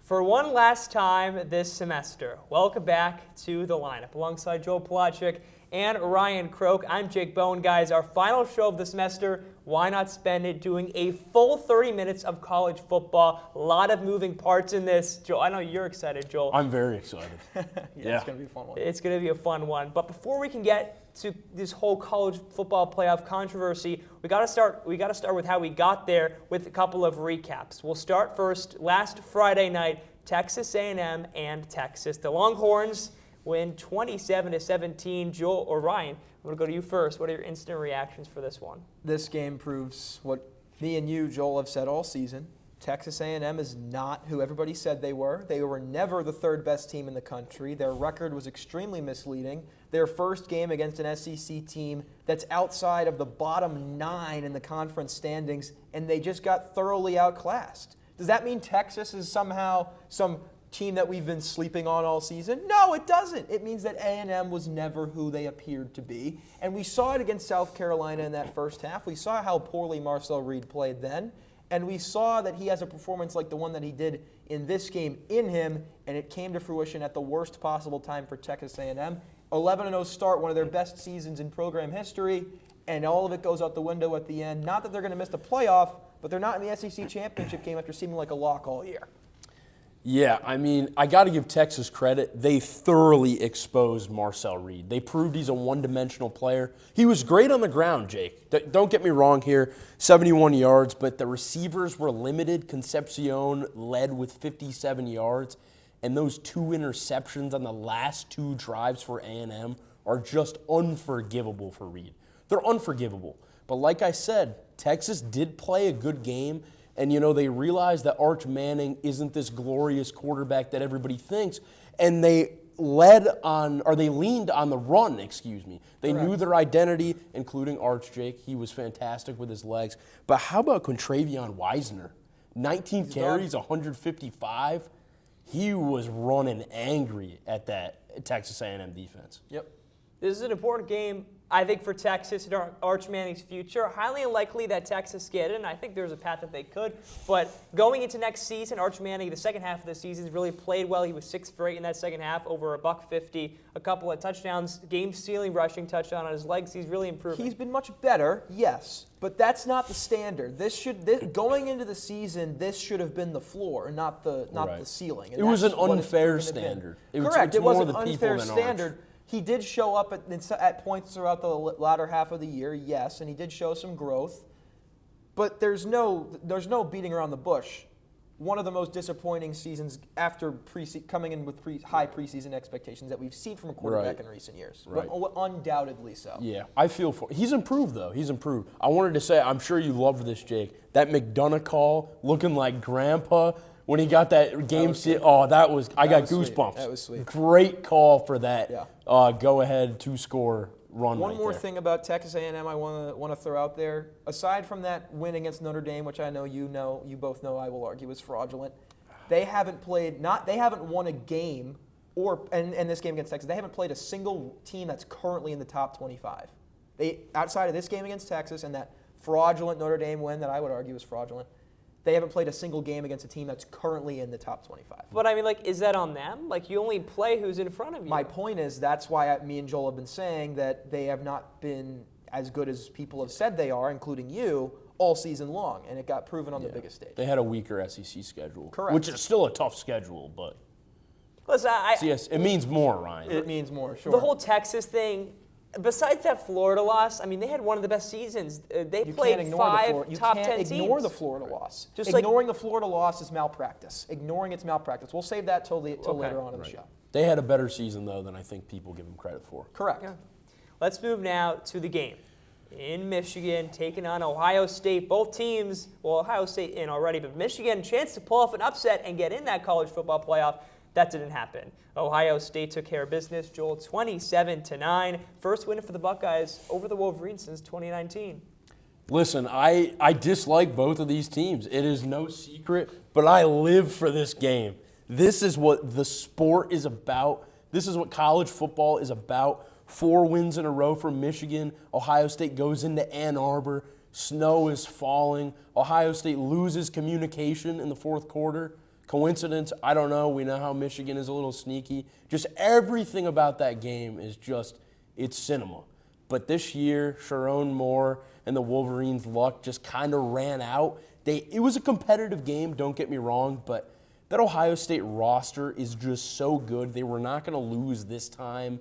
For one last time this semester, welcome back to the lineup. Alongside Joel Plachik and Ryan Croak, I'm Jake Bowen. Guys, our final show of the semester, why not spend it doing a full 30 minutes of college football? A lot of moving parts in this. Joel, I know you're excited, Joel. I'm very excited. Yeah, it's going to be a fun one. It's going to be a fun one. But before we can get to this whole college football playoff controversy, we got to start with how we got there with a couple of recaps. We'll start first. Last Friday night, Texas A&M and Texas. The Longhorns win 27-17. Joel or Ryan, I'm going to go to you first. What are your instant reactions for this one? This game proves what me and you, Joel, have said all season. Texas A&M is not who everybody said they were. They were never the third best team in the country. Their record was extremely misleading. Their first game against an SEC team that's outside of the bottom 9 in the conference standings, and they just got thoroughly outclassed. Does that mean Texas is somehow some team that we've been sleeping on all season? No, it doesn't. It means that A&M was never who they appeared to be. And we saw it against South Carolina in that first half. We saw how poorly Marcel Reed played then. And we saw that he has a performance like the one that he did in this game in him, and it came to fruition at the worst possible time for Texas A&M. 11-0 start, one of their best seasons in program history, and all of it goes out the window at the end. Not that they're going to miss the playoff, but they're not in the SEC championship game after seeming like a lock all year. Yeah, I mean, I got to give Texas credit. They thoroughly exposed Marcel Reed. They proved he's a one-dimensional player. He was great on the ground, Jake. Don't get me wrong here, 71 yards, but the receivers were limited. Concepcion led with 57 yards, and those 2 interceptions on the last 2 drives for A&M are just unforgivable for Reed. They're unforgivable. But like I said, Texas did play a good game. And, you know, they realized that Arch Manning isn't this glorious quarterback that everybody thinks. And they leaned on the run, They Correct. knew their identity, including Arch Jake. He was fantastic with his legs. But how about Contravion Wisner? 19 carries, 155. He was running angry at that Texas A&M defense. Yep. This is an important game, I think, for Texas and Arch Manning's future. Highly unlikely that Texas get in. I think there's a path that they could. But going into next season, Arch Manning, the second half of the season, really played well. He was 6 for 8 in that second half, over $150, a couple of touchdowns, game-stealing rushing touchdown on his legs. He's really improved. He's been much better, yes, but that's not the standard. Going into the season, this should have been the floor, not the ceiling. And It was an that's what unfair it's standard. Correct. It's It was more an the people unfair than standard. Arch. He did show up at points throughout the latter half of the year, yes, and he did show some growth. But there's no beating around the bush. One of the most disappointing seasons after coming in with high preseason expectations that we've seen from a quarterback in recent years. Right. Undoubtedly so. Yeah, I feel for he's improved, though. He's improved. I wanted to say, I'm sure you loved this, Jake. That McDonough call, looking like grandpa when he got that game. I got goosebumps. That was sweet. Great call for that. Yeah. Go-ahead 2-score run. One more thing about Texas A&M I want to throw out there. Aside from that win against Notre Dame, which I know you both know I will argue was fraudulent, they haven't won a game in this game against Texas. They haven't played a single team that's currently in the top 25. Outside of this game against Texas and that fraudulent Notre Dame win that I would argue is fraudulent, they haven't played a single game against a team that's currently in the top 25. But, I mean, is that on them? You only play who's in front of you. My point is that's why me and Joel have been saying that they have not been as good as people have said they are, including you, all season long, and it got proven on the biggest stage. They had a weaker SEC schedule. Correct. Which is still a tough schedule, but Listen, yes, it means more, Ryan. It means more, sure. The whole Texas thing, besides that Florida loss, I mean, they had one of the best seasons. They played 5 top 10 teams. You can't ignore the Florida loss. Ignoring the Florida loss is malpractice. Ignoring it's malpractice. We'll save that till later on in the show. They had a better season, though, than I think people give them credit for. Correct. Yeah. Let's move now to the game. In Michigan, taking on Ohio State. Both teams, well, Ohio State in already, but Michigan, chance to pull off an upset and get in that college football playoff. That didn't happen. Ohio State took care of business. Joel, 27-9. First win for the Buckeyes over the Wolverines since 2019. Listen, I dislike both of these teams. It is no secret, but I live for this game. This is what the sport is about. This is what college football is about. 4 wins in a row for Michigan. Ohio State goes into Ann Arbor. Snow is falling. Ohio State loses communication in the fourth quarter. Coincidence? I don't know. We know how Michigan is a little sneaky. Just everything about that game is just, it's cinema. But this year, Sharon Moore and the Wolverines' luck just kind of ran out. It was a competitive game, don't get me wrong, but that Ohio State roster is just so good. They were not going to lose this time.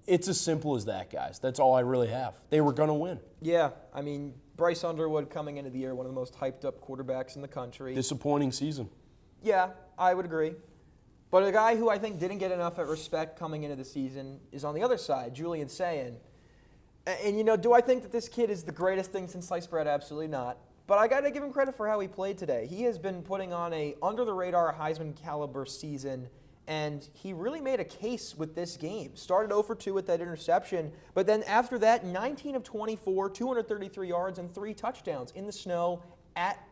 It's as simple as that, guys. That's all I really have. They were going to win. Yeah, I mean, Bryce Underwood coming into the year, one of the most hyped up quarterbacks in the country. Disappointing season. Yeah, I would agree. But a guy who I think didn't get enough at respect coming into the season is on the other side, Julian Sayin. And, you know, do I think that this kid is the greatest thing since sliced bread? Absolutely not. But I got to give him credit for how he played today. He has been putting on a under-the-radar Heisman caliber season, and he really made a case with this game. Started 0 for 2 with that interception, but then after that, 19 of 24, 233 yards, and 3 touchdowns in the snow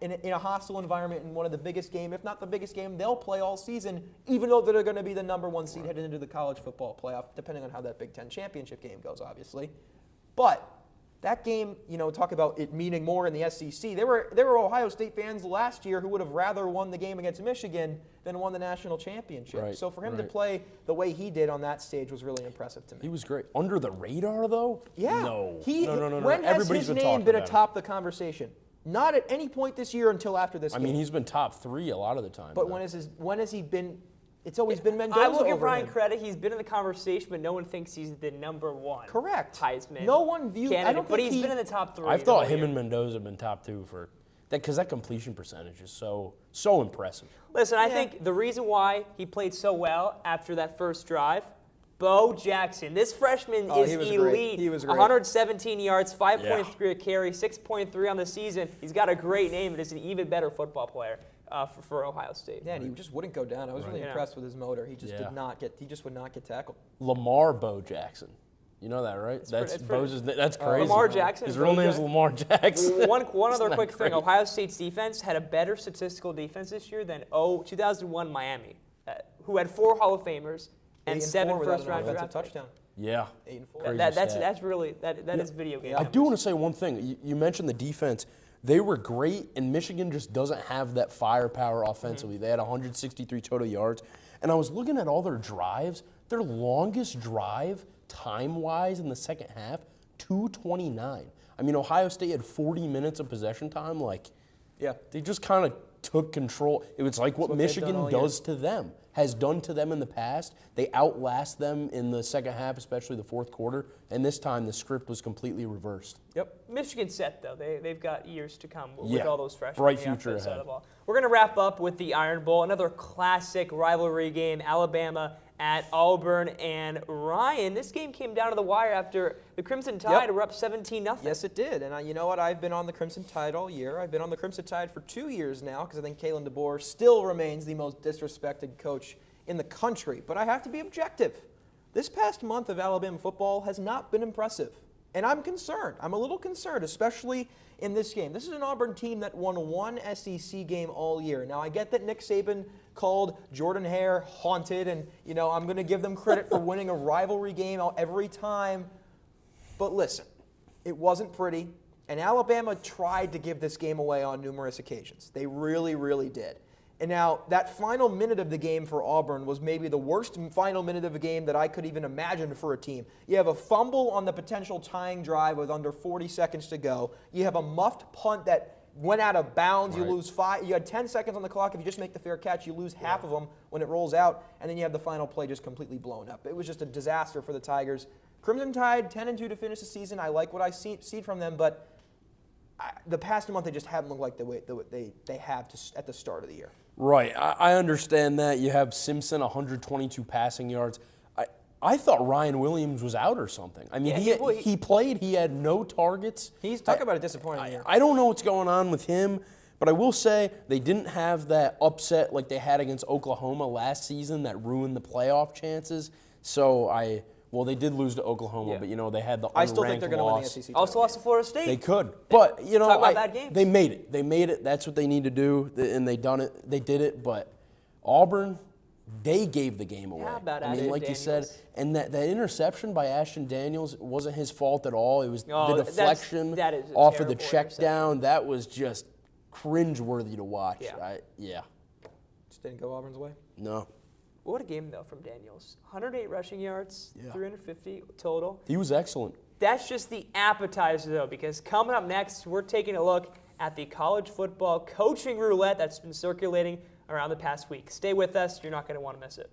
in a hostile environment in one of the biggest game, if not the biggest game, they'll play all season, even though they're going to be the number 1 seed headed into the college football playoff, depending on how that Big Ten championship game goes, obviously. But that game, you know, talk about it meaning more in the SEC. There were Ohio State fans last year who would have rather won the game against Michigan than won the national championship. Right, So for him to play the way he did on that stage was really impressive to me. He was great. Under the radar, though? Yeah. No. No. No. When has Everybody's his been name talking been about atop the conversation? Not at any point this year until after this I game. mean, he's been top 3 a lot of the time. But though. when has he been? It's always been Mendoza I will give over Ryan him. credit. He's been in the conversation, but no one thinks he's the number 1. Correct. Heisman. No one views. Candidate, I don't but think he's been in the top 3. I the thought whole him year. and Mendoza have been top 2 for that because that completion percentage is so impressive. Listen, I think the reason why he played so well after that first drive, Bo Jackson. This freshman is he was elite. great. He was great. 117 yards, 5.3 a carry, 6.3 on the season. He's got a great name and is an even better football player for Ohio State. Yeah, and he just wouldn't go down. I was really Yeah. impressed with his motor. He just Yeah. He just would not get tackled. Lamar Bo Jackson. You know that, right? That's it's Bo's. That's crazy. Lamar Jackson. His Bo real name is Jackson. Lamar Jackson. One other Isn't quick that thing. great? Ohio State's defense had a better statistical defense this year than 2001 Miami, who had 4 Hall of Famers and 8-4 7 without an first-round offensive draft picks. touchdown. Yeah. 8-4. Crazy That's stat. really that is video game. I do want to say one thing. You mentioned the defense. They were great, and Michigan just doesn't have that firepower offensively. They had 163 total yards. And I was looking at all their drives. Their longest drive, time-wise, in the second half, 2:29. I mean, Ohio State had 40 minutes of possession time. Like, Yeah. they just kind of took control. It was like what what they've done Michigan all year. does to them, has done to them in the past. They outlast them in the second half, especially the fourth quarter. And this time, the script was completely reversed. Yep. Michigan's set, though. They've got years to come with Yeah. all those freshmen. Bright on the future offensive side ahead. of the ball. We're going to wrap up with the Iron Bowl, another classic rivalry game, Alabama at Auburn. And Ryan, this game came down to the wire after the Crimson Tide were up 17-0. Yes, it did. And you know what? I've been on the Crimson Tide all year. I've been on the Crimson Tide for 2 years now because I think Kalen DeBoer still remains the most disrespected coach in the country. But I have to be objective. This past month of Alabama football has not been impressive. And I'm concerned. I'm a little concerned, especially in this game. This is an Auburn team that won 1 SEC game all year. Now, I get that Nick Saban called Jordan Hare haunted, and, you know, I'm going to give them credit for winning a rivalry game every time. But listen, it wasn't pretty, and Alabama tried to give this game away on numerous occasions. They really, really did. And now, that final minute of the game for Auburn was maybe the worst final minute of a game that I could even imagine for a team. You have a fumble on the potential tying drive with under 40 seconds to go. You have a muffed punt that went out of bounds. Right. You lose 5. You had 10 seconds on the clock. If you just make the fair catch, you lose half of them when it rolls out. And then you have the final play just completely blown up. It was just a disaster for the Tigers. Crimson Tide, 10-2 to finish the season. I like what I see from them, but the past month they just haven't looked like the way they have at the start of the year. Right. I understand that. You have Simpson, 122 passing yards. I thought Ryan Williams was out or something. I mean, Yeah, he played. He had no targets. He's talking about a disappointing year. I don't know what's going on with him, but I will say they didn't have that upset like they had against Oklahoma last season that ruined the playoff chances. So they did lose to Oklahoma, but, you know, they had the unranked I still think they're going to win the loss. SEC. Also lost to Florida State. They could, but, you know, Talk about bad games. they made it. They made it. That's what they need to do, and they done it. They did it, but Auburn, they gave the game away. How about I mean, Ashton like you said, Daniels? and that interception by Ashton Daniels wasn't his fault at all. It was Oh, the deflection that is a off of the terrible check interception. down. That was just cringeworthy to watch. Yeah. Yeah. Didn't go Auburn's way. No. What a game, though, from Daniels. 108 rushing yards, Yeah. 350 total. He was excellent. That's just the appetizer, though, because coming up next, we're taking a look at the college football coaching roulette that's been circulating around the past week. Stay with us. You're not going to want to miss it.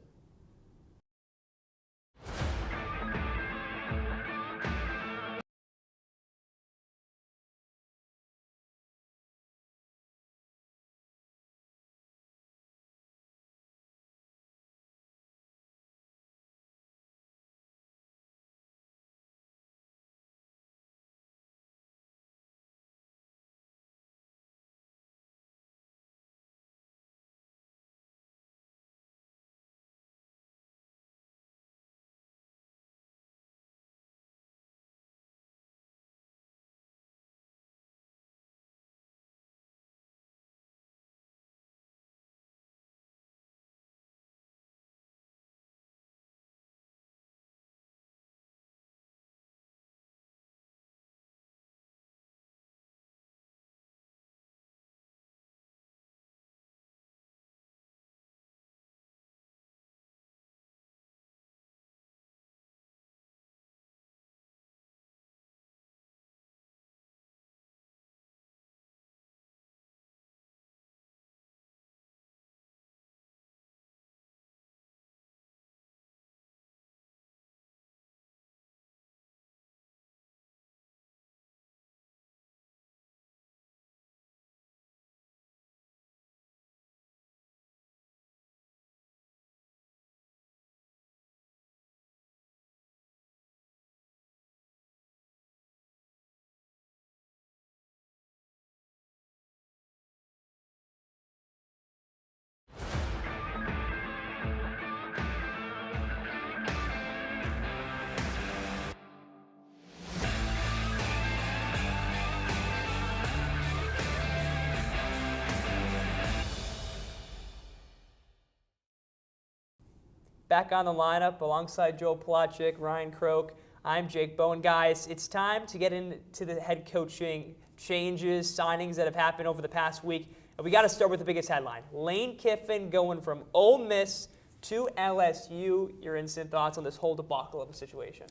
Back on the lineup alongside Joel Plotchik, Ryan Croak. I'm Jake Bowen. Guys, it's time to get into the head coaching changes, signings that have happened over the past week. And we got to start with the biggest headline. Lane Kiffin going from Ole Miss to LSU. Your instant thoughts on this whole debacle of a situation?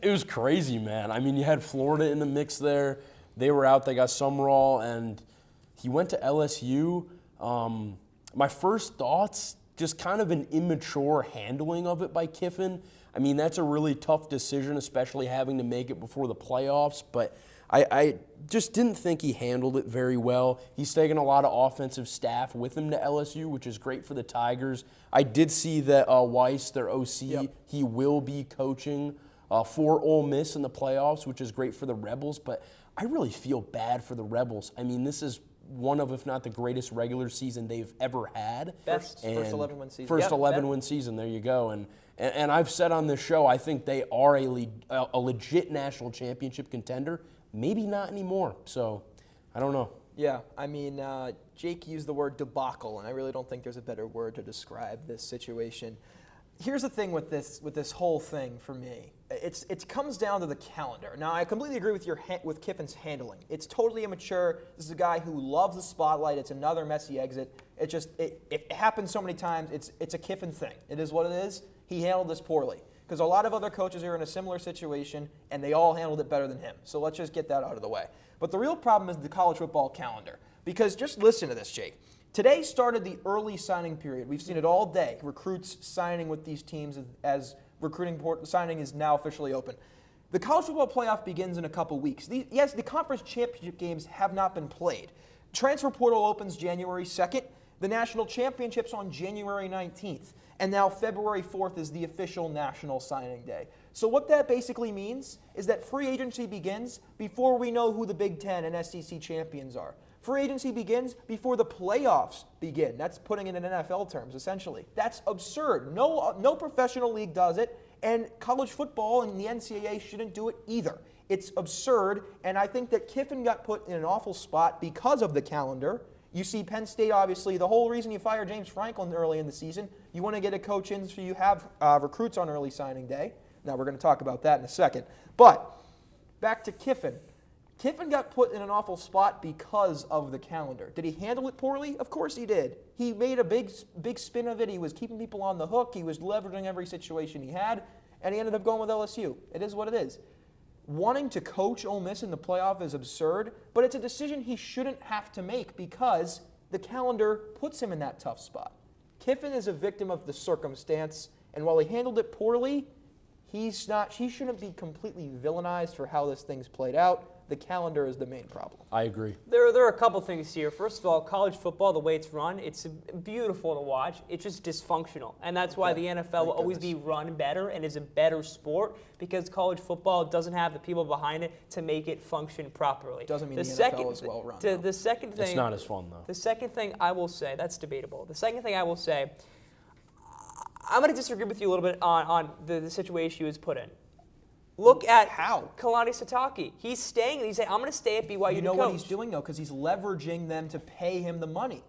It was crazy, man. I mean, you had Florida in the mix there. They were out. They got Summerall, and he went to LSU. My first thoughts, just kind of an immature handling of it by Kiffin. I mean, that's a really tough decision, especially having to make it before the playoffs. But I just didn't think he handled it very well. He's taken a lot of offensive staff with him to LSU, which is great for the Tigers. I did see that Weiss, their OC, he will be coaching for Ole Miss in the playoffs, which is great for the Rebels. But I really feel bad for the Rebels. I mean, this is one of, if not the greatest regular season they've ever had. First 11-win season. First 11-win season, there you go. And I've said on this show, I think they are a legit national championship contender. Maybe not anymore. So, I don't know. Yeah, I mean, Jake used the word debacle, and I really don't think there's a better word to describe this situation. Here's the thing with this whole thing for me. It comes down to the calendar. Now, I completely agree with Kiffin's handling. It's totally immature. This is a guy who loves the spotlight. It's another messy exit. It happens so many times. It's a Kiffin thing. It is what it is. He handled this poorly because a lot of other coaches are in a similar situation, and they all handled it better than him. So let's just get that out of the way. But the real problem is the college football calendar, because just listen to this, Jake. Today started the early signing period. We've seen it all day. Recruits signing with these teams as recruiting signing is now officially open. The college football playoff begins in a couple weeks. Yes, the conference championship games have not been played. Transfer portal opens January 2nd. The national championship's on January 19th. And now February 4th is the official national signing day. So what that basically means is that free agency begins before we know who the Big Ten and SEC champions are. Free agency begins before the playoffs begin. That's putting it in NFL terms, essentially. That's absurd. No professional league does it, and college football and the NCAA shouldn't do it either. It's absurd, and I think that Kiffin got put in an awful spot because of the calendar. You see Penn State, obviously, the whole reason you fired James Franklin early in the season, you want to get a coach in so you have recruits on early signing day. Now, we're going to talk about that in a second. But back to Kiffin. Kiffin got put in an awful spot because of the calendar. Did he handle it poorly? Of course he did. He made a big spin of it. He was keeping people on the hook. He was leveraging every situation he had, and he ended up going with LSU. It is what it is. Wanting to coach Ole Miss in the playoff is absurd, but it's a decision he shouldn't have to make because the calendar puts him in that tough spot. Kiffin is a victim of the circumstance, and while he handled it poorly, he shouldn't be completely villainized for how this thing's played out. The calendar is the main problem. I agree. There are a couple things here. First of all, college football, the way it's run, it's beautiful to watch. It's just dysfunctional. And that's why the NFL will always be run better and is a better sport because college football doesn't have the people behind it to make it function properly. Doesn't mean the NFL is well run. The second thing, it's not as fun, though. The second thing I will say, that's debatable. The second thing I will say, I'm going to disagree with you a little bit on the situation he was put in. Look at how Kalani Sitake. He's staying. He's saying, "I'm going to stay at BYU." You know to what coach. he's doing though, because he's leveraging them to pay him the money.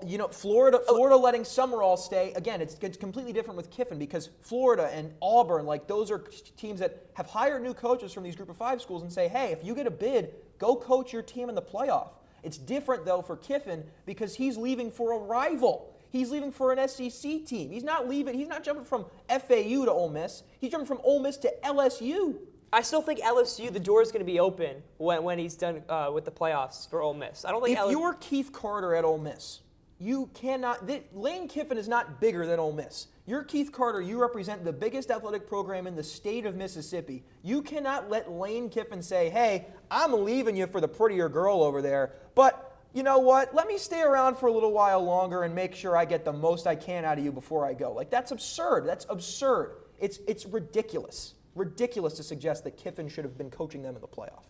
You know, Florida letting Summerall stay. Again, it's completely different with Kiffin because Florida and Auburn, like those are teams that have hired new coaches from these Group of 5 schools and say, "Hey, if you get a bid, go coach your team in the playoff." It's different though for Kiffin because he's leaving for a rival. He's leaving for an SEC team. He's not leaving. He's not jumping from FAU to Ole Miss. He's jumping from Ole Miss to LSU. I still think LSU, the door is going to be open when he's done with the playoffs for Ole Miss. I don't think if you're Keith Carter at Ole Miss, you cannot. Lane Kiffin is not bigger than Ole Miss. You're Keith Carter. You represent the biggest athletic program in the state of Mississippi. You cannot let Lane Kiffin say, "Hey, I'm leaving you for the prettier girl over there, but you know what? Let me stay around for a little while longer and make sure I get the most I can out of you before I go." Like, that's absurd. That's absurd. It's ridiculous. Ridiculous to suggest that Kiffin should have been coaching them in the playoff.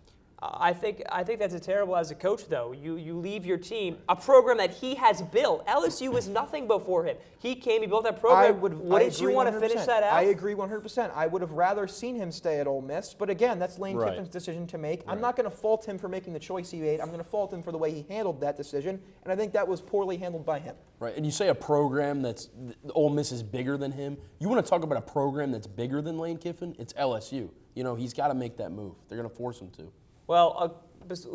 I think that's terrible as a coach, though. You leave your team, a program that he has built. LSU was nothing before him. He came, he built that program. Wouldn't you want to finish that out? I agree 100%. I would have rather seen him stay at Ole Miss, but again, that's Lane Kiffin's decision to make. I'm not going to fault him for making the choice he made. I'm going to fault him for the way he handled that decision, and I think that was poorly handled by him. Right, and you say a program that's Ole Miss is bigger than him. You want to talk about a program that's bigger than Lane Kiffin? It's LSU. You know, he's got to make that move. They're going to force him to. Well,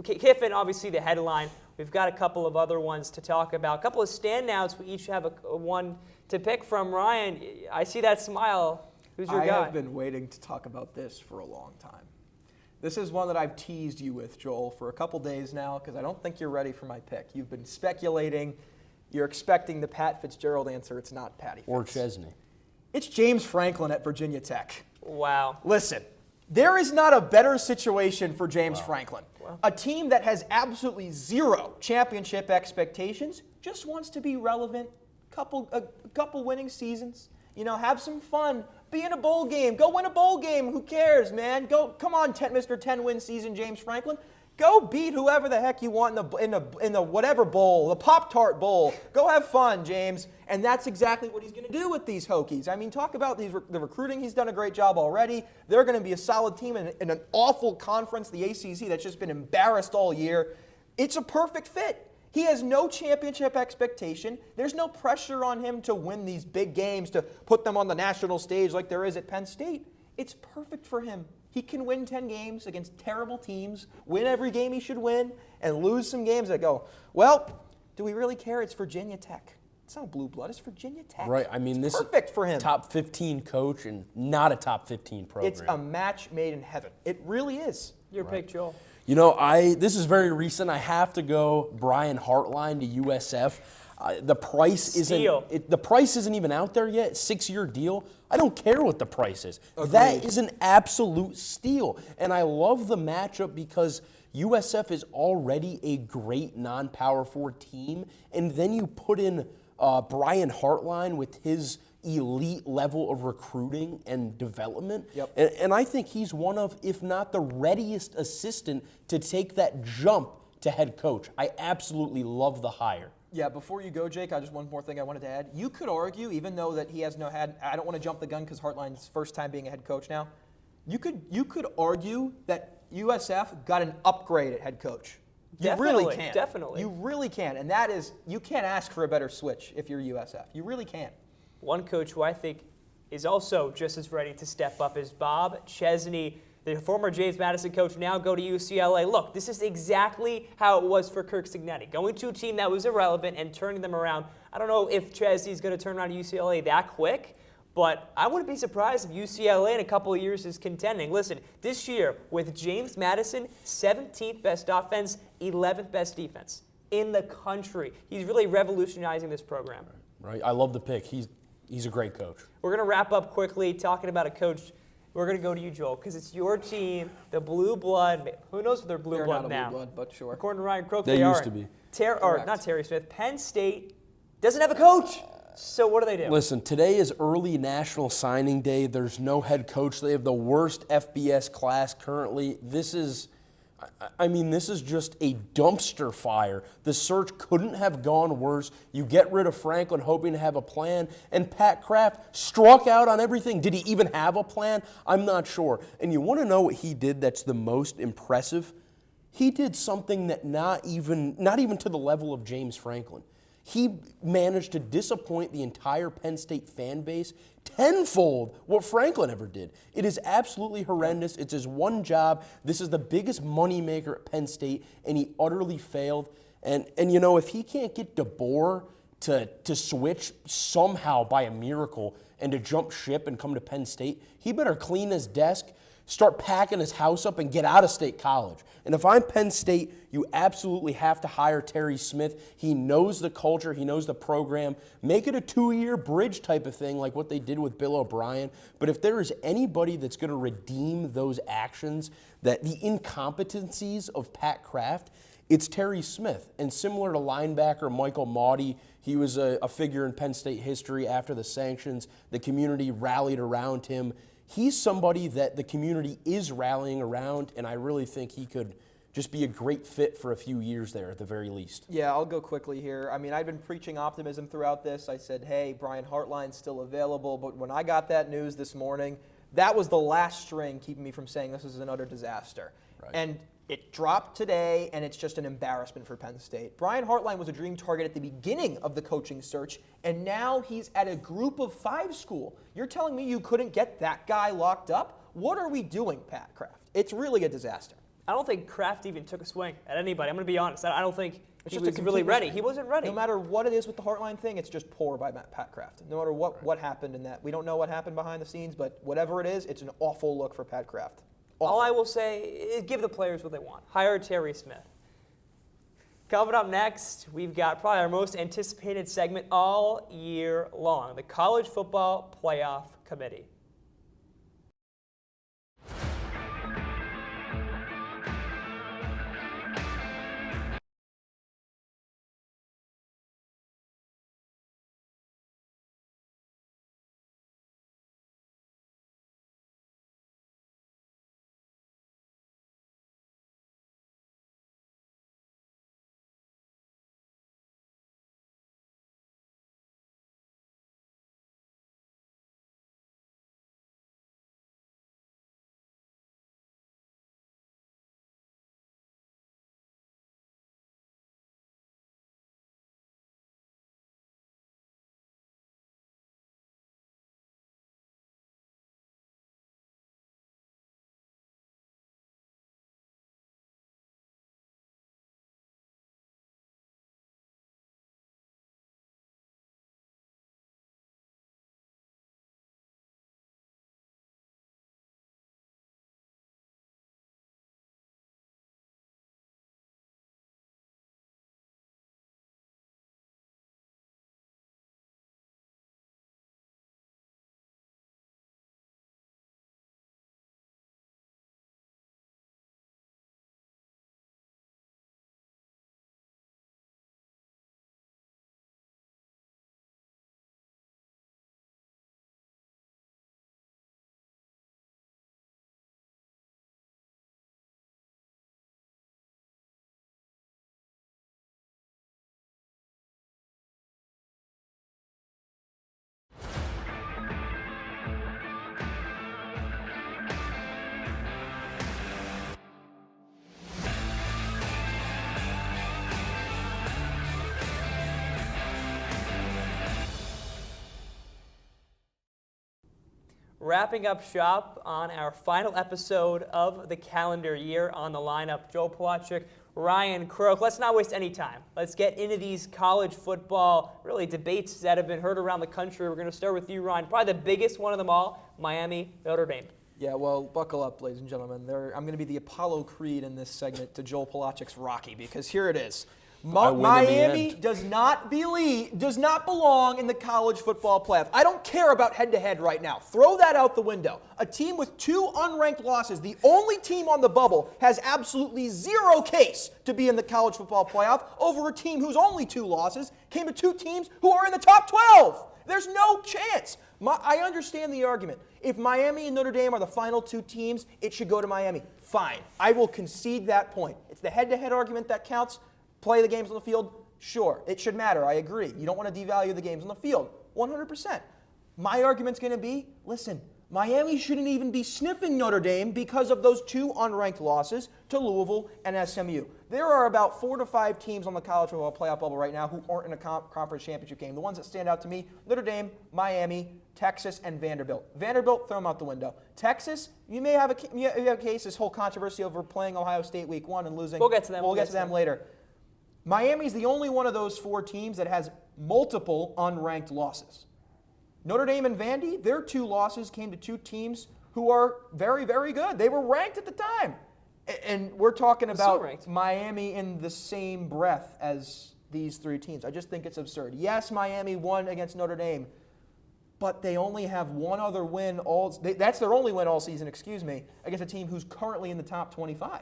Kiffin, obviously the headline. We've got a couple of other ones to talk about. A couple of standouts. We each have one to pick from. Ryan, I see that smile. Who's your guy? I have been waiting to talk about this for a long time. This is one that I've teased you with, Joel, for a couple days now because I don't think you're ready for my pick. You've been speculating. You're expecting the Pat Fitzgerald answer. It's not Patty Fitz. Or Chesney. It's James Franklin at Virginia Tech. Wow. Listen. There is not a better situation for James Franklin. Wow. A team that has absolutely zero championship expectations, just wants to be relevant, a couple winning seasons, you know, have some fun, be in a bowl game, go win a bowl game, who cares, man? Come on, Mr. 10-win season, James Franklin. Go beat whoever the heck you want in the whatever bowl, the Pop-Tart Bowl. Go have fun, James. And that's exactly what he's going to do with these Hokies. I mean, talk about the recruiting. He's done a great job already. They're going to be a solid team in an awful conference, the ACC, that's just been embarrassed all year. It's a perfect fit. He has no championship expectation. There's no pressure on him to win these big games, to put them on the national stage like there is at Penn State. It's perfect for him. He can win 10 games against terrible teams, win every game he should win, and lose some games that go, well, do we really care? It's Virginia Tech. It's not blue blood. It's Virginia Tech. Right. I mean, it's this perfect for him. Top 15 coach and not a top 15 program. It's a match made in heaven. It really is. Your pick, Joel. You know, this is very recent. I have to go Brian Hartline to USF. The price isn't even out there yet. 6-year deal. I don't care what the price is. Agreed. That is an absolute steal. And I love the matchup because USF is already a great non-Power 4 team. And then you put in Brian Hartline with his elite level of recruiting and development. Yep. And I think he's one of, if not the readiest assistant to take that jump to head coach. I absolutely love the hire. Yeah, before you go, Jake, just one more thing I wanted to add. You could argue, even though that he has I don't want to jump the gun because Hartline's first time being a head coach now. You could argue that USF got an upgrade at head coach. You really can. Definitely. You really can. And that is, you can't ask for a better switch if you're USF. You really can. One coach who I think is also just as ready to step up is Bob Chesney. the former James Madison coach, now go to UCLA. Look, this is exactly how it was for Kirk Cignetti, going to a team that was irrelevant and turning them around. I don't know if Chesney is going to turn around UCLA that quick, but I wouldn't be surprised if UCLA in a couple of years is contending. Listen, this year with James Madison, 17th best offense, 11th best defense in the country. He's really revolutionizing this program. Right. I love the pick. He's a great coach. We're going to wrap up quickly talking about a coach. We're going to go to you, Joel, because it's your team, the Blue Blood. Who knows if they're Blue Blood now? Blue Blood, but sure. According to Ryan Croak, They used to be. Not Terry Smith. Penn State doesn't have a coach. So what do they do? Listen, today is early National Signing Day. There's no head coach. They have the worst FBS class currently. This is just a dumpster fire. The search couldn't have gone worse. You get rid of Franklin hoping to have a plan, and Pat Kraft struck out on everything. Did he even have a plan? I'm not sure. And you want to know what he did that's the most impressive? He did something that not even to the level of James Franklin. He managed to disappoint the entire Penn State fan base tenfold what Franklin ever did. It is absolutely horrendous. It's his one job. This is the biggest moneymaker at Penn State, and he utterly failed. And you know, if he can't get DeBoer to switch somehow by a miracle and to jump ship and come to Penn State, he better clean his desk, start packing his house up, and get out of State College. And if I'm Penn State, you absolutely have to hire Terry Smith. He knows the culture. He knows the program. Make it a 2-year bridge type of thing like what they did with Bill O'Brien. But if there is anybody that's going to redeem those actions, that the incompetencies of Pat Kraft, it's Terry Smith. And similar to linebacker Michael Maudie, he was a figure in Penn State history after the sanctions. The community rallied around him. He's somebody that the community is rallying around, and I really think he could just be a great fit for a few years there at the very least. Yeah, I'll go quickly here. I mean, I've been preaching optimism throughout this. I said, hey, Brian Hartline's still available, but when I got that news this morning, that was the last string keeping me from saying this is an utter disaster. Right. And it dropped today, and it's just an embarrassment for Penn State. Brian Hartline was a dream target at the beginning of the coaching search, and now he's at a group of 5 school. You're telling me you couldn't get that guy locked up? What are we doing, Pat Kraft? It's really a disaster. I don't think Kraft even took a swing at anybody. I'm going to be honest. I don't think It's he just a was really complete ready. mistake. He wasn't ready. No matter what it is with the Hartline thing, it's just poor by Pat Kraft. No matter what happened in that. We don't know what happened behind the scenes, but whatever it is, it's an awful look for Pat Kraft. All I will say is give the players what they want. Hire Terry Smith. Coming up next, we've got probably our most anticipated segment all year long, the College Football Playoff Committee. wrapping up shop on our final episode of the calendar year. On the lineup, Joel Pawlacik, Ryan Croak. Let's not waste any time. Let's get into these college football debates that have been heard around the country. We're going to start with you, Ryan. Probably the biggest one of them all, Miami, Notre Dame. Yeah, well, buckle up, ladies and gentlemen. I'm going to be the Apollo Creed in this segment to Joel Pawlacik's Rocky, because here it is. Miami does not belong in the college football playoff. I don't care about head-to-head right now. Throw that out the window. A team with 2 unranked losses, the only team on the bubble, has absolutely zero case to be in the college football playoff over a team whose only 2 losses came to 2 teams who are in the top 12. There's no chance. I understand the argument. If Miami and Notre Dame are the final 2 teams, it should go to Miami. Fine. I will concede that point. It's the head-to-head argument that counts. Play the games on the field? Sure. It should matter. I agree. You don't want to devalue the games on the field. 100%. My argument's going to be, listen, Miami shouldn't even be sniffing Notre Dame because of those 2 unranked losses to Louisville and SMU. There are about 4 to 5 teams on the college football playoff bubble right now who aren't in a conference championship game. The ones that stand out to me, Notre Dame, Miami, Texas, and Vanderbilt. Vanderbilt, throw them out the window. Texas, you may have a case, this whole controversy over playing Ohio State week 1 and losing. We'll get to them. We'll get to them later. Miami's the only one of those 4 teams that has multiple unranked losses. Notre Dame and Vandy, their 2 losses came to 2 teams who are very, very good. They were ranked at the time. And we're talking about Miami in the same breath as these 3 teams. I just think it's absurd. Yes, Miami won against Notre Dame, but they only have one other win that's their only win all season, against a team who's currently in the top 25.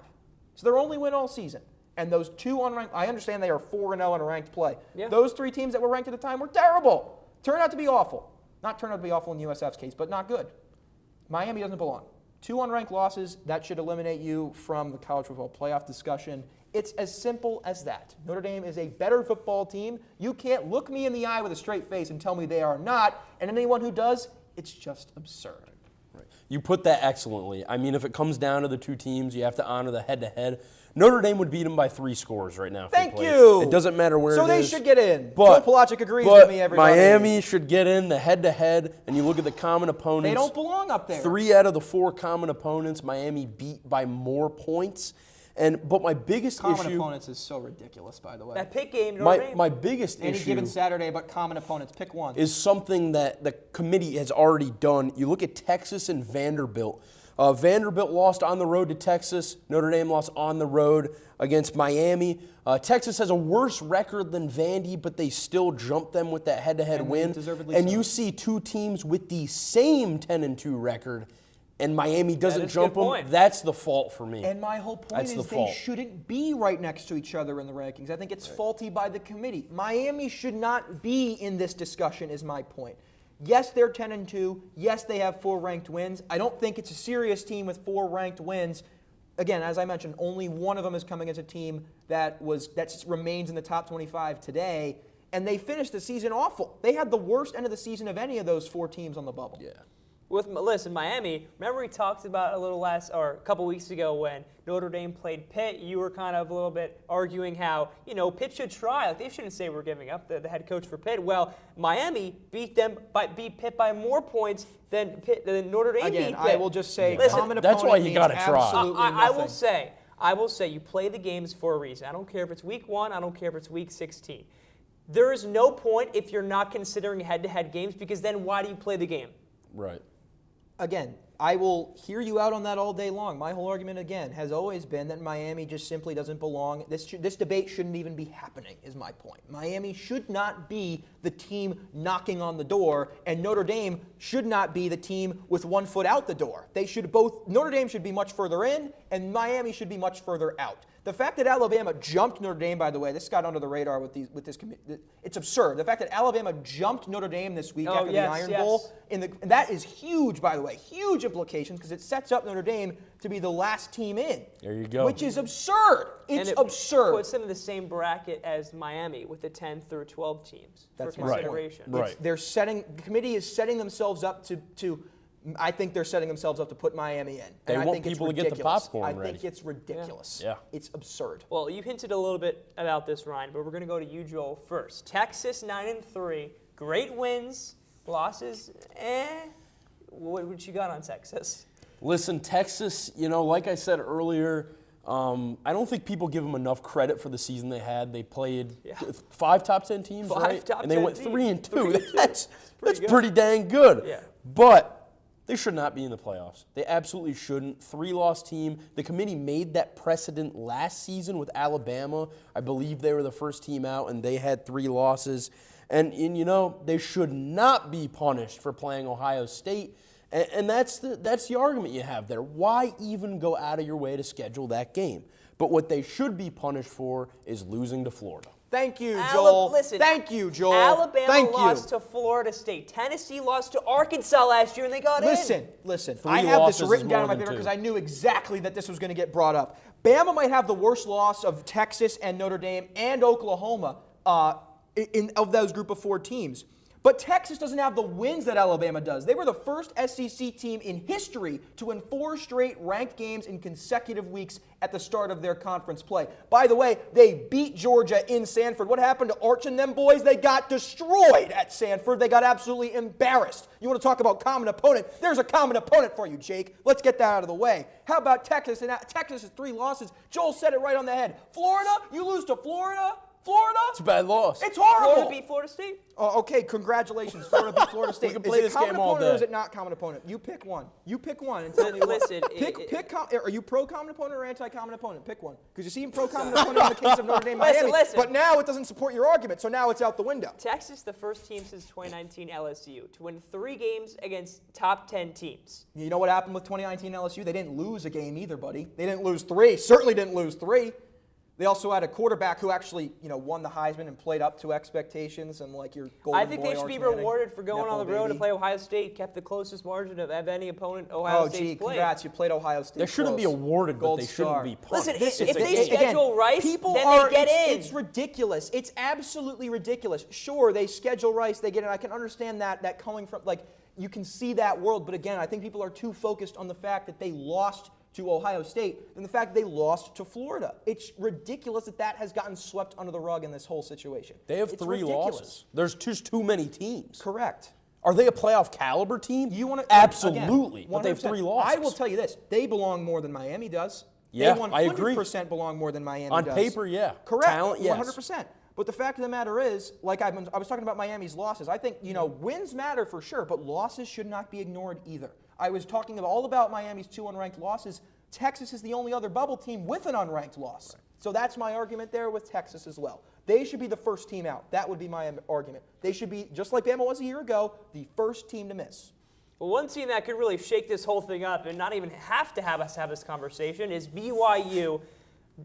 It's their only win all season. And those 2 unranked, I understand they are 4-0 in a ranked play. Yeah. Those 3 teams that were ranked at the time were terrible. Turned out to be awful. Not turned out to be awful in USF's case, but not good. Miami doesn't belong. 2 unranked losses, that should eliminate you from the college football playoff discussion. It's as simple as that. Notre Dame is a better football team. You can't look me in the eye with a straight face and tell me they are not. And anyone who does, it's just absurd. Right. You put that excellently. I mean, if it comes down to the 2 teams, you have to honor the head-to-head. Notre Dame would beat them by 3 scores right now. Thank you. It doesn't matter where it is. So they should get in. Joel Pawlacik agrees with me, everybody. Miami should get in the head-to-head, and you look at the common opponents. They don't belong up there. 3 out of the 4 common opponents, Miami beat by more points. But my biggest issue... Common opponents is so ridiculous, by the way. That pick game, Notre Dame. My biggest issue... Any given Saturday, but common opponents. Pick one. ...is something that the committee has already done. You look at Texas and Vanderbilt. Vanderbilt lost on the road to Texas. Notre Dame lost on the road against Miami. Texas has a worse record than Vandy, but they still jumped them with that head-to-head win. And you see 2 teams with the same 10-2 record, and Miami doesn't jump them. That's the fault for me. And my whole point is they shouldn't be right next to each other in the rankings. I think it's faulty by the committee. Miami should not be in this discussion, is my point. Yes, they're 10-2. Yes, they have 4 ranked wins. I don't think it's a serious team with 4 ranked wins. Again, as I mentioned, only one of them is coming as a team that remains in the top 25 today, and they finished the season awful. They had the worst end of the season of any of those 4 teams on the bubble. Yeah. Listen, Miami, remember we talked about a couple weeks ago when Notre Dame played Pitt, you were kind of a little bit arguing how, Pitt should try. They shouldn't say we're giving up, the head coach for Pitt. Well, Miami beat Pitt by more points than Notre Dame beat Pitt. Again, I will just say, that's why you got to try. I will say, you play the games for a reason. I don't care if it's week 1. I don't care if it's week 16. There is no point if you're not considering head-to-head games, because then why do you play the game? Right. Again, I will hear you out on that all day long. My whole argument, again, has always been that Miami just simply doesn't belong. This debate shouldn't even be happening, is my point. Miami should not be the team knocking on the door, and Notre Dame should not be the team with 1 foot out the door. Notre Dame should be much further in, and Miami should be much further out. The fact that Alabama jumped Notre Dame, by the way, this got under the radar with this committee. It's absurd. The fact that Alabama jumped Notre Dame this week after the Iron Bowl, and that is huge, by the way, huge implications, because it sets up Notre Dame to be the last team in. There you go. Which is absurd. It's absurd. Puts them in the same bracket as Miami with the 10 through 12 teams for consideration. Right. The committee is setting themselves up to I think they're setting themselves up to put Miami in. They want people to get the popcorn ready. I think it's ridiculous. Yeah. It's absurd. Well, you hinted a little bit about this, Ryan, but we're going to go to you, Joel, first. Texas 9-3, great wins, losses, what you got on Texas? Listen, Texas, like I said earlier, I don't think people give them enough credit for the season they had. They played 5 top 10 teams, right? Top and they 10 went teams. 3-2. That's good. pretty dang good. Yeah. But they should not be in the playoffs. They absolutely shouldn't. 3-loss team. The committee made that precedent last season with Alabama. I believe they were the first team out, and they had 3 losses. And they should not be punished for playing Ohio State. And that's the argument you have there. Why even go out of your way to schedule that game? But what they should be punished for is losing to Florida. Thank you, Joel. Listen, Thank you, Joel. Alabama lost to Florida State. Tennessee lost to Arkansas last year, and they got in. Listen. 3 I have this losses written is down more on my than paper 2. because I knew exactly that this was going to get brought up. Bama might have the worst loss of Texas and Notre Dame and Oklahoma of those group of 4 teams. But Texas doesn't have the wins that Alabama does. They were the first SEC team in history to win 4 straight ranked games in consecutive weeks at the start of their conference play. By the way, they beat Georgia in Sanford. What happened to Arch and them boys? They got destroyed at Sanford. They got absolutely embarrassed. You want to talk about common opponent? There's a common opponent for you, Jake. Let's get that out of the way. How about Texas? And Texas has 3 losses. Joel said it right on the head. Florida? You lose to Florida? Florida? It's a bad loss. It's horrible. Florida beat Florida State. Oh, okay, congratulations. Florida beat Florida State. We can play is it this common game all opponent or day. is it not common opponent? You pick one. You pick one and tell me. Listen, Are you pro common opponent or anti common opponent? Pick one. Because you see pro common opponent in the case of Notre Dame, Miami. Listen. But now it doesn't support your argument, so now it's out the window. Texas, the first team since 2019 LSU to win 3 games against top 10 teams. You know what happened with 2019 LSU? They didn't lose a game either, buddy. They didn't lose 3. Certainly didn't lose 3. They also had a quarterback who actually, won the Heisman and played up to expectations and like your golden I think boy, they should be Arch Manning, rewarded for going on the Nepo road to baby. play Ohio State, kept the closest margin of any opponent Ohio State's played. Congrats. You played Ohio State. They shouldn't be close. awarded, Gold but they shouldn't star. be punished. Listen, if It's a they game. schedule Rice, people then are, they get in. It's ridiculous. It's absolutely ridiculous. Sure, they schedule Rice, they get in. I can understand that coming from, you can see that world. But again, I think people are too focused on the fact that they lost to Ohio State than the fact that they lost to Florida. It's ridiculous that has gotten swept under the rug in this whole situation. They have It's 3 ridiculous. losses. There's just too many teams. Correct. Are they a playoff caliber team? You want to Absolutely, again, but they have 100%. 3 losses. I will tell you this: they belong more than Miami does. Yeah, they I agree. 100% belong more than Miami On does. paper, yeah. Correct. Talent, yes. 100%. But the fact of the matter is, I was talking about Miami's losses. I think wins matter for sure, but losses should not be ignored either. I was talking all about Miami's 2 unranked losses. Texas is the only other bubble team with an unranked loss. Right. So that's my argument there with Texas as well. They should be the first team out. That would be my argument. They should be, just like Bama was a year ago, the first team to miss. Well, one team that could really shake this whole thing up and not even have to have us have this conversation is BYU.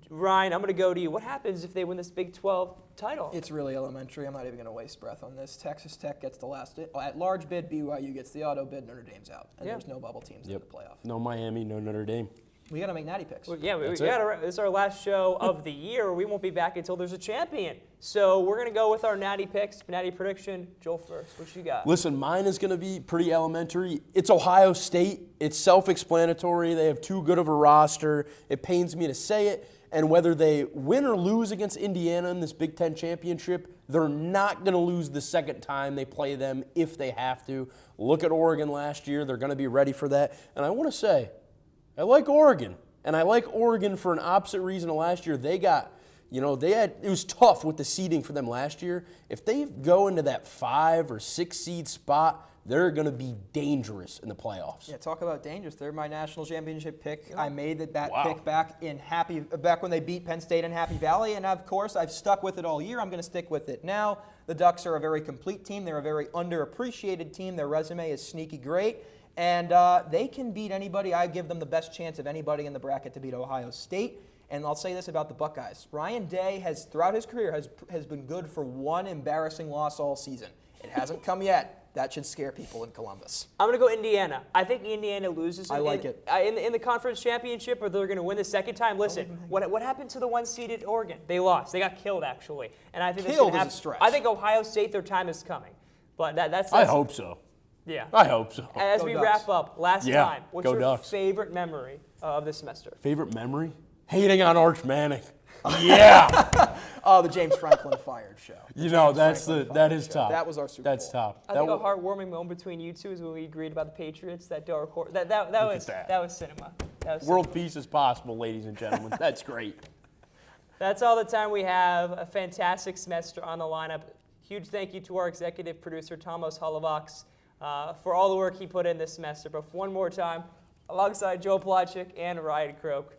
Ryan, I'm going to go to you. What happens if they win this Big 12 title? It's really elementary. I'm not even going to waste breath on this. Texas Tech gets the last at-large bid. BYU gets the auto bid. Notre Dame's out. And there's no bubble teams in the playoff. No Miami, no Notre Dame. We got to make natty picks. Well, yeah, That's this it. is our last show of the year. We won't be back until there's a champion. So we're going to go with our natty picks, natty prediction. Joel first. What you got? Listen, mine is going to be pretty elementary. It's Ohio State. It's self-explanatory. They have too good of a roster. It pains me to say it. And whether they win or lose against Indiana in this Big Ten championship, they're not going to lose the second time they play them if they have to. Look at Oregon last year. They're going to be ready for that. And I want to say, I like Oregon. And I like Oregon for an opposite reason of last year. They got, it was tough with the seeding for them last year. If they go into that 5 or 6 seed spot, they're going to be dangerous in the playoffs. Yeah, talk about dangerous. They're my national championship pick. I made that Wow. pick back when they beat Penn State in Happy Valley, and of course I've stuck with it all year. I'm going to stick with it now. The Ducks are a very complete team. They're a very underappreciated team. Their resume is sneaky great, and they can beat anybody. I give them the best chance of anybody in the bracket to beat Ohio State. And I'll say this about the Buckeyes. Ryan Day has, throughout his career, has been good for one embarrassing loss all season. It hasn't come yet. That should scare people in Columbus. I'm going to go Indiana. I think Indiana loses I like it. In the conference championship, or they're going to win the second time. Listen, what happened to the 1-seeded Oregon? They lost. They got killed, actually. And I think that's Killed gonna is a stretch. I think Ohio State, their time is coming. But that's I hope so. Yeah. I hope so. As Go we Ducks. wrap up, last Yeah, time, what's go your Ducks. favorite memory of this semester? Favorite memory? Hating on Arch Manning. Yeah. Oh, the James Franklin fired show. That is top. That was our Super That's Bowl. top. I think a heartwarming moment between you two is when we agreed about the Patriots. That don't record. That was that. was cinema. That was World cinema. peace is possible, ladies and gentlemen. That's great. That's all the time we have. A fantastic semester on the lineup. Huge thank you to our executive producer, Thomas Hollevox, for all the work he put in this semester. But one more time, alongside Joe Plotchik and Ryan Croak,